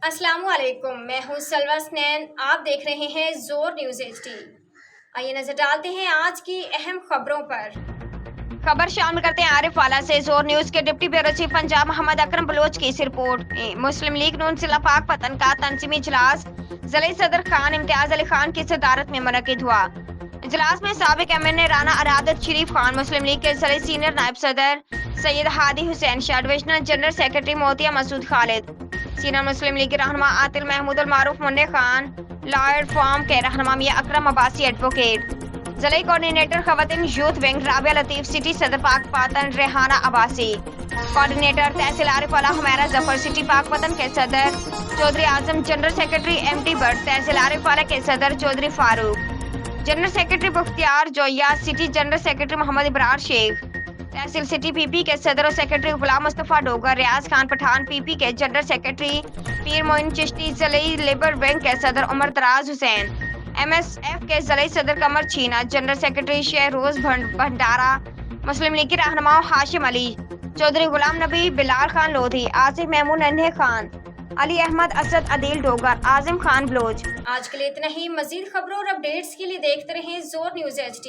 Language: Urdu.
السلام علیکم، میں ہوں سلوہ سنین، آپ دیکھ رہے ہیں زور نیوز HD۔ آئیے نظر ڈالتے ہیں آج کی اہم خبروں پر۔ خبر شامل کرتے ہیں عارف والا سے۔ زور نیوز کے ڈپٹی بیورو چیف پنجاب محمد اکرم بلوچ کی اس رپورٹ میں مسلم لیگ نون ضلع پاک پتن کا تنظیمی اجلاس ضلعی صدر خان امتیاز علی خان کی صدارت میں منعقد ہوا۔ اجلاس میں سابق MNA رانا ارادت شریف خان، مسلم لیگ کے ضلعی سینئر نائب صدر سید ہادی Hussain Shah, divisional general secretary موتیا مسعود خالد، سینئر مسلم لیگ رہنما عاطل محمود المعروف منع خان، لائر فارم کے رہنما میاں اکرم عباسی ایڈوکیٹ، ضلعی کوآرڈینیٹر خواتین یوتھ ونگ رابعہ لطیف، سٹی صدر پاک پاتن ریحانہ عباسی، کوآرڈینیٹر تحصیل عارف والا حمیرہ ظفر، سٹی پاک پتن کے صدر چودھری اعظم، جنرل سیکرٹری MT بٹ، تحصیل عارف والا کے صدر چودھری فاروق، جنرل سیکرٹری بختیار جویا، سٹی جنرل سیکرٹری محمد ابرار شیخ، تحصیل سٹی PP کے صدر و سیکرٹری غلام مصطفیٰ ڈوگر، ریاض خان پٹھان PP کے جنرل سیکرٹری، پیر معین چشتی، ضلعی لیبر ونگ کے صدر عمر دراز حسین، MSF کے ضلعی صدر قمر چھینا، جنرل سیکرٹری شہروز بھنڈارا، مسلم لیگ کے رہنما ہاشم علی، چودھری غلام نبی، بلال خان لودھی، آصف محمود ننھے خان، علی احمد اسد، عدیل ڈوگر، اعظم خان بلوچ۔ آج کے لیے اتنا ہی۔ مزید خبروں اور اپڈیٹس کے لیے دیکھتے رہیں زور نیوز HD۔